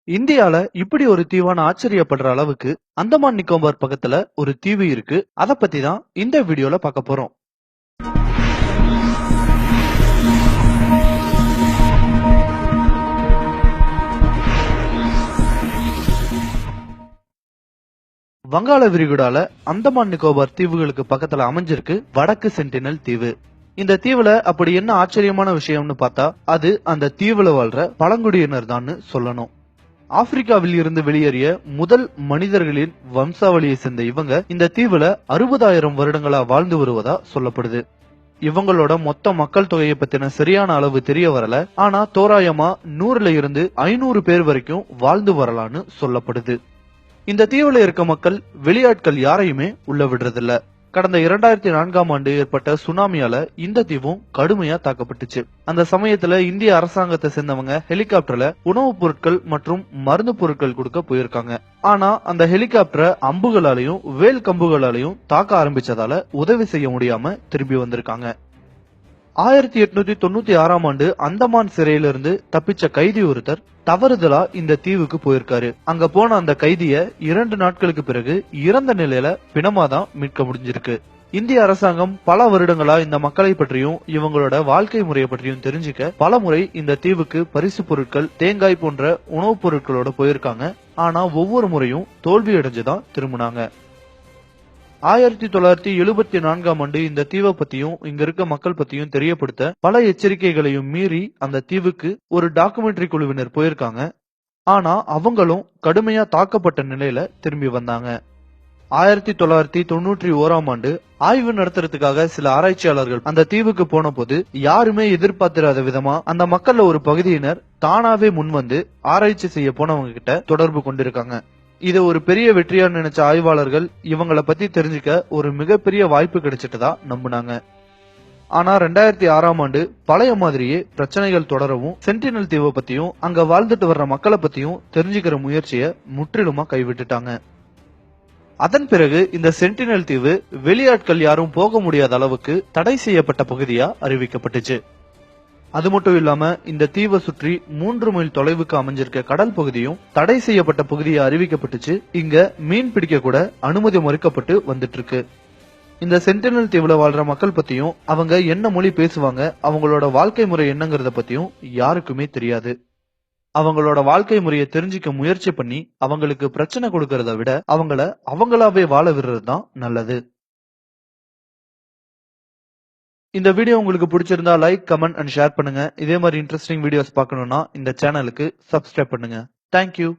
இந்தியால இப்படி ஒரு தீவான ஆச்சரியப்படுற அளவுக்கு அந்தமான் நிக்கோபார் பக்கத்துல ஒரு தீவு இருக்கு. அத பத்தி தான் இந்த வீடியோல பார்க்க போறோம். வங்காள விரிகுடால அந்தமான் நிக்கோபார் தீவுகளுக்கு பக்கத்துல அமைஞ்சிருக்கு வடக்கு சென்டினல் தீவு. இந்த தீவுல அப்படி என்ன ஆச்சரியமான விஷயம்னு பார்த்தா அது அந்த தீவுல வாழ்ற பழங்குடியினர் தான் சொல்லணும். ஆப்பிரிக்காவில் இருந்து வெளியேறிய முதல் மனிதர்களின் வம்சாவளியை சேர்ந்த இவங்க இந்த தீவுல 60,000 வருடங்களா வாழ்ந்து வருவதா சொல்லப்படுது. இவங்களோட மொத்த மக்கள் தொகையை பத்தின சரியான அளவு தெரிய வரல. ஆனா தோராயமா 100ல இருந்து 500 பேர் வரைக்கும் வாழ்ந்து வரலான்னு சொல்லப்படுது. இந்த தீவுல இருக்க மக்கள் வெளியாட்கள் யாரையுமே உள்ள விடுறதில்ல. கடந்த 2004ஆம் ஆண்டு ஏற்பட்ட சுனாமியால இந்த தீவும் கடுமையா தாக்கப்பட்டுச்சு. அந்த சமயத்துல இந்திய அரசாங்கத்தை சேர்ந்தவங்க ஹெலிகாப்டர்ல உணவுப் பொருட்கள் மற்றும் மருந்து பொருட்கள் கொடுக்க போயிருக்காங்க. ஆனா அந்த ஹெலிகாப்டரை அம்புகளாலையும் வேல் கம்புகளாலையும் தாக்க ஆரம்பிச்சதால உதவி செய்ய முடியாம திரும்பி வந்திருக்காங்க. 1896ஆம் ஆண்டு அந்தமான் சிறையிலிருந்து தப்பிச்ச கைதி ஒருத்தர் தவறுதலா இந்த தீவுக்கு போயிருக்காரு. அங்க போன அந்த கைதிய 2 நாட்களுக்கு பிறகு இறந்த நிலையில பிணமாதான் மீட்க முடிஞ்சிருக்கு. இந்திய அரசாங்கம் பல வருடங்களா இந்த மக்களை பற்றியும் இவங்களோட வாழ்க்கை முறையை பற்றியும் தெரிஞ்சுக்க பல முறை இந்த தீவுக்கு பரிசு பொருட்கள், தேங்காய் போன்ற உணவுப் பொருட்களோட போயிருக்காங்க. ஆனா ஒவ்வொரு முறையும் தோல்வி அடைஞ்சுதான் திரும்பினாங்க. 1974ஆம் ஆண்டு இந்த தீவை பத்தியும் இங்க இருக்க மக்கள் பத்தியும் தெரியப்படுத்த பல எச்சரிக்கைகளையும் மீறி அந்த தீவுக்கு ஒரு டாக்குமெண்ட்ரி குழுவினர் போயிருக்காங்க. ஆனா அவங்களும் கடுமையா தாக்கப்பட்ட நிலையில திரும்பி வந்தாங்க. 1991ஆம் ஆண்டு ஆய்வு நடத்துறதுக்காக சில ஆராய்ச்சியாளர்கள் அந்த தீவுக்கு போன போது யாருமே எதிர்பார்த்திராத விதமா அந்த மக்கள்ல ஒரு பகுதியினர் தானாவே முன்வந்து ஆராய்ச்சி செய்ய போனவங்க கிட்ட தொடர்பு கொண்டிருக்காங்க. இதை ஒரு பெரிய வெற்றியா நினைச்ச ஆய்வாளர்கள் இவங்களை பத்தி தெரிஞ்சுக்க ஒரு மிகப்பெரிய வாய்ப்பு கிடைச்சிட்டதா நம்பினாங்க. ஆனா 2006ஆம் ஆண்டு பழைய மாதிரியே பிரச்சனைகள் தொடரவும் சென்டினல் தீவை பத்தியும் அங்க வாழ்ந்துட்டு வர்ற மக்களை பத்தியும் தெரிஞ்சுக்கிற முயற்சியை முற்றிலுமா கைவிட்டுட்டாங்க. அதன் பிறகு இந்த சென்டினல் தீவு வெளியாட்கள் யாரும் போக முடியாத அளவுக்கு தடை செய்யப்பட்ட பகுதியா அறிவிக்கப்பட்டுச்சு. அது மட்டும் இல்லாம இந்த தீவை சுற்றி 3 மைல் தொலைவுக்கு அமைஞ்சிருக்க கடல் பகுதியும் தடை செய்யப்பட்ட பகுதியா அறிவிக்கப்பட்டுச்சு. இங்க மீன் பிடிக்க கூட அனுமதி மறுக்கப்பட்டு வந்துட்டு இருக்கு. இந்த சென்டினல் தீவுல வாழ்ற மக்கள் பத்தியும் அவங்க என்ன மொழி பேசுவாங்க, அவங்களோட வாழ்க்கை முறை என்னங்கறத பத்தியும் யாருக்குமே தெரியாது. அவங்களோட வாழ்க்கை முறையை தெரிஞ்சுக்க முயற்சி பண்ணி அவங்களுக்கு பிரச்சனை கொடுக்கறத விட அவங்களாவே வாழ விடுறதுதான் நல்லது. இந்த வீடியோ உங்களுக்கு பிடிச்சிருந்தா லைக், கமெண்ட் அண்ட் ஷேர் பண்ணுங்க. இதே மாதிரி இன்ட்ரெஸ்டிங் வீடியோஸ் பார்க்கணும்னா இந்த சேனலுக்கு சப்ஸ்கிரைப் பண்ணுங்க. தேங்க்யூ.